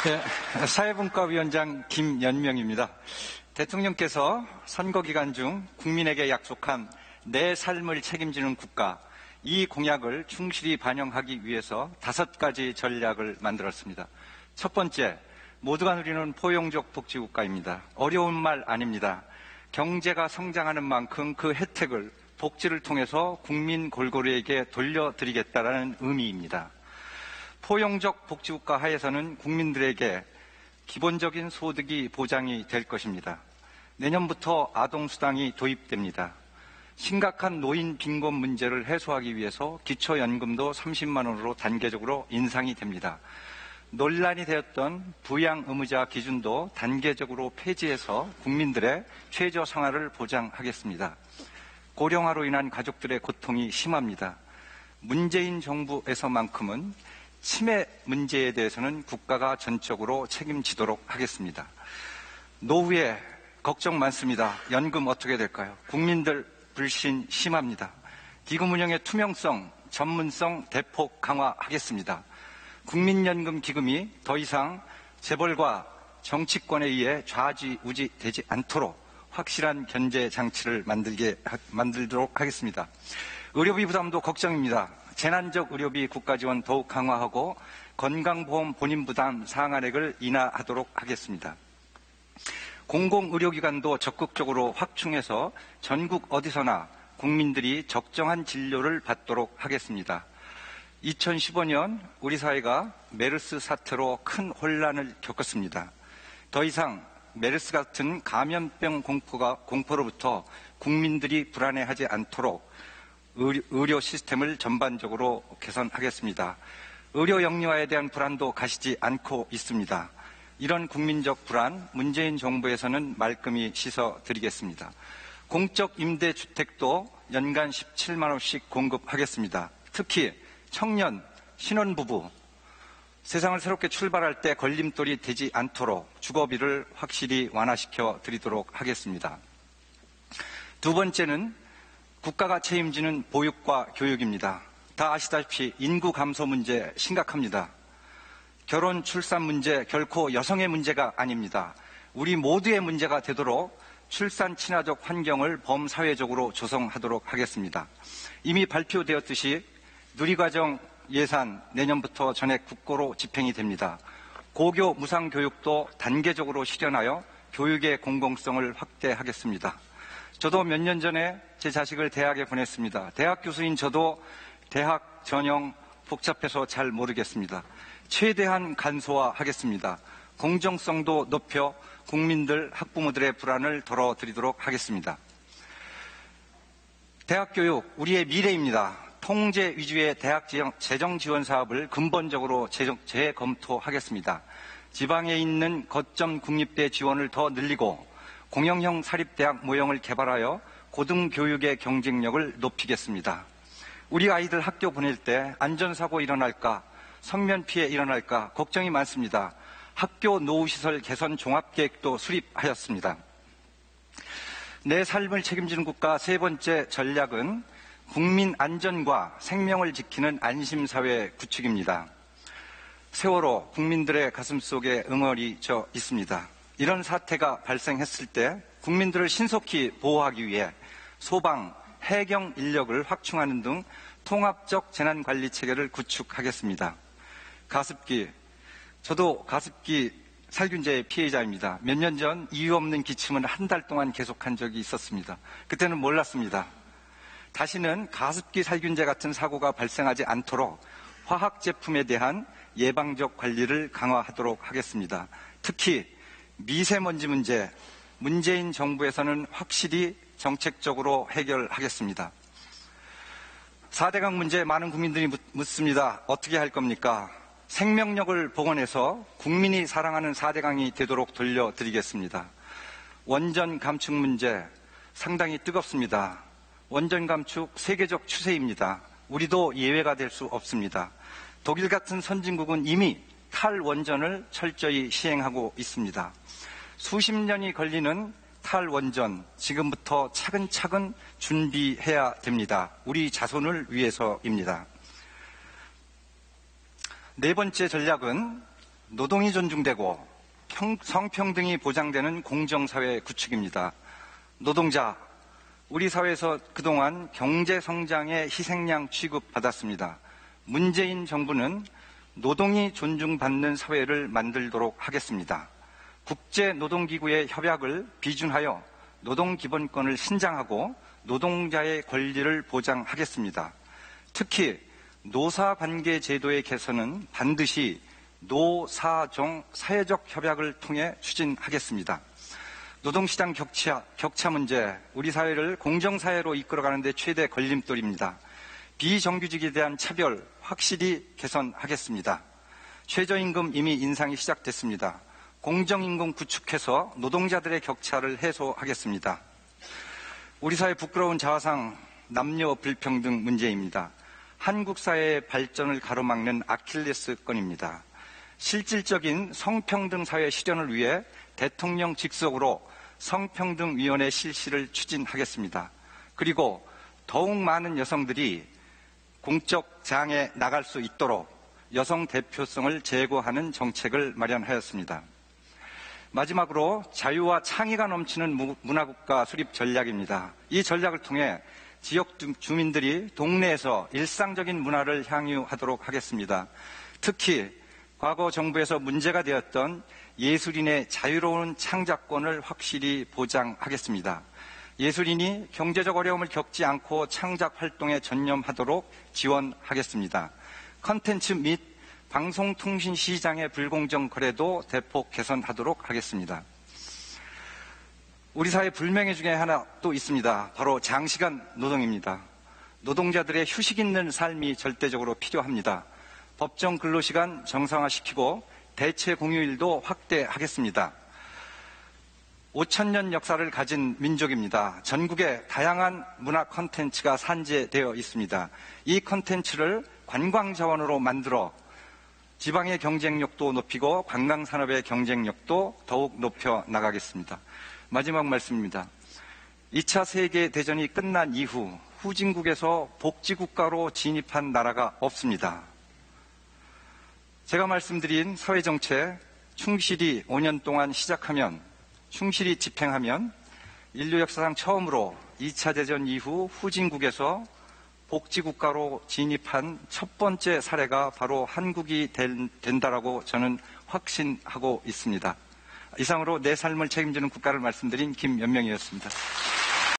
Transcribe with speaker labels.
Speaker 1: 네, 사회분과위원장 김연명입니다. 대통령께서 선거 기간 중 국민에게 약속한 내 삶을 책임지는 국가, 이 공약을 충실히 반영하기 위해서 5가지 전략을 만들었습니다. 첫 번째, 모두가 누리는 포용적 복지국가입니다. 어려운 말 아닙니다. 경제가 성장하는 만큼 그 혜택을 복지를 통해서 국민 골고루에게 돌려드리겠다는 의미입니다. 포용적 복지국가 하에서는 국민들에게 기본적인 소득이 보장이 될 것입니다. 내년부터 아동수당이 도입됩니다. 심각한 노인 빈곤 문제를 해소하기 위해서 기초연금도 30만 원으로 단계적으로 인상이 됩니다. 논란이 되었던 부양 의무자 기준도 단계적으로 폐지해서 국민들의 최저 생활을 보장하겠습니다. 고령화로 인한 가족들의 고통이 심합니다. 문재인 정부에서만큼은 치매 문제에 대해서는 국가가 전적으로 책임지도록 하겠습니다. 노후에 걱정 많습니다. 연금 어떻게 될까요? 국민들 불신 심합니다. 기금 운영의 투명성, 전문성 대폭 강화하겠습니다. 국민연금 기금이 더 이상 재벌과 정치권에 의해 좌지우지되지 않도록 확실한 견제 장치를 만들도록 하겠습니다. 의료비 부담도 걱정입니다. 재난적 의료비 국가 지원 더욱 강화하고 건강보험 본인 부담 상한액을 인하하도록 하겠습니다. 공공의료기관도 적극적으로 확충해서 전국 어디서나 국민들이 적정한 진료를 받도록 하겠습니다. 2015년 우리 사회가 메르스 사태로 큰 혼란을 겪었습니다. 더 이상 메르스 같은 감염병 공포로부터 국민들이 불안해하지 않도록 의료 시스템을 전반적으로 개선하겠습니다. 의료 영유아에 대한 불안도 가시지 않고 있습니다. 이런 국민적 불안, 문재인 정부에서는 말끔히 씻어드리겠습니다. 공적 임대주택도 연간 17만 원씩 공급하겠습니다. 특히 청년, 신혼부부, 세상을 새롭게 출발할 때 걸림돌이 되지 않도록 주거비를 확실히 완화시켜 드리도록 하겠습니다. 두 번째는 국가가 책임지는 보육과 교육입니다. 다 아시다시피 인구 감소 문제 심각합니다. 결혼, 출산 문제 결코 여성의 문제가 아닙니다. 우리 모두의 문제가 되도록 출산 친화적 환경을 범사회적으로 조성하도록 하겠습니다. 이미 발표되었듯이 누리과정 예산 내년부터 전액 국고로 집행이 됩니다. 고교 무상교육도 단계적으로 실현하여 교육의 공공성을 확대하겠습니다. 저도 몇 년 전에 제 자식을 대학에 보냈습니다. 대학 교수인 저도 대학 전형 복잡해서 잘 모르겠습니다. 최대한 간소화하겠습니다. 공정성도 높여 국민들, 학부모들의 불안을 덜어드리도록 하겠습니다. 대학교육, 우리의 미래입니다. 통제 위주의 대학 재정 지원 사업을 근본적으로 재검토하겠습니다. 지방에 있는 거점 국립대 지원을 더 늘리고 공영형 사립대학 모형을 개발하여 고등교육의 경쟁력을 높이겠습니다. 우리 아이들 학교 보낼 때 안전사고 일어날까, 성면피해 일어날까 걱정이 많습니다. 학교 노후시설 개선 종합계획도 수립하였습니다. 내 삶을 책임지는 국가 세 번째 전략은 국민 안전과 생명을 지키는 안심사회 구축입니다. 세월호 국민들의 가슴속에 응어리져 있습니다. 이런 사태가 발생했을 때 국민들을 신속히 보호하기 위해 소방, 해경 인력을 확충하는 등 통합적 재난관리 체계를 구축하겠습니다. 가습기, 저도 가습기 살균제의 피해자입니다. 몇 년 전 이유 없는 기침은 한 달 동안 계속한 적이 있었습니다. 그때는 몰랐습니다. 다시는 가습기 살균제 같은 사고가 발생하지 않도록 화학 제품에 대한 예방적 관리를 강화하도록 하겠습니다. 특히 미세먼지 문제, 문재인 정부에서는 확실히 정책적으로 해결하겠습니다. 4대강 문제 많은 국민들이 묻습니다. 어떻게 할 겁니까? 생명력을 복원해서 국민이 사랑하는 4대강이 되도록 돌려드리겠습니다. 원전 감축 문제 상당히 뜨겁습니다. 원전 감축 세계적 추세입니다. 우리도 예외가 될 수 없습니다. 독일 같은 선진국은 이미 탈원전을 철저히 시행하고 있습니다. 수십 년이 걸리는 탈원전 지금부터 차근차근 준비해야 됩니다. 우리 자손을 위해서입니다. 네 번째 전략은 노동이 존중되고 성평등이 보장되는 공정사회 구축입니다. 노동자, 우리 사회에서 그동안 경제성장의 희생양 취급받았습니다. 문재인 정부는 노동이 존중받는 사회를 만들도록 하겠습니다. 국제노동기구의 협약을 비준하여 노동기본권을 신장하고 노동자의 권리를 보장하겠습니다. 특히 노사관계 제도의 개선은 반드시 노사정 사회적 협약을 통해 추진하겠습니다. 노동시장 격차 문제, 우리 사회를 공정사회로 이끌어가는 데 최대 걸림돌입니다. 비정규직에 대한 차별 확실히 개선하겠습니다. 최저임금 이미 인상이 시작됐습니다. 공정임금 구축해서 노동자들의 격차를 해소하겠습니다. 우리 사회 부끄러운 자화상 남녀 불평등 문제입니다. 한국 사회의 발전을 가로막는 아킬레스건입니다. 실질적인 성평등 사회 실현을 위해 대통령 직속으로 성평등위원회 실시를 추진하겠습니다. 그리고 더욱 많은 여성들이 공적장에 나갈 수 있도록 여성 대표성을 제고하는 정책을 마련하였습니다. 마지막으로 자유와 창의가 넘치는 문화국가 수립 전략입니다. 이 전략을 통해 지역 주민들이 동네에서 일상적인 문화를 향유하도록 하겠습니다. 특히 과거 정부에서 문제가 되었던 예술인의 자유로운 창작권을 확실히 보장하겠습니다. 예술인이 경제적 어려움을 겪지 않고 창작 활동에 전념하도록 지원하겠습니다. 컨텐츠 및 방송통신 시장의 불공정 거래도 대폭 개선하도록 하겠습니다. 우리 사회 불명예 중에 하나 또 있습니다. 바로 장시간 노동입니다. 노동자들의 휴식 있는 삶이 절대적으로 필요합니다. 법정 근로시간 정상화시키고 대체 공휴일도 확대하겠습니다. 5,000년 역사를 가진 민족입니다. 전국에 다양한 문화 콘텐츠가 산재되어 있습니다. 이 콘텐츠를 관광 자원으로 만들어 지방의 경쟁력도 높이고 관광산업의 경쟁력도 더욱 높여 나가겠습니다. 마지막 말씀입니다. 2차 세계대전이 끝난 이후 후진국에서 복지국가로 진입한 나라가 없습니다. 제가 말씀드린 사회정책 충실히 5년 동안 시작하면, 충실히 집행하면 인류 역사상 처음으로 2차 대전 이후 후진국에서 복지국가로 진입한 첫 번째 사례가 바로 한국이 된다라고 저는 확신하고 있습니다. 이상으로 내 삶을 책임지는 국가를 말씀드린 김연명이었습니다.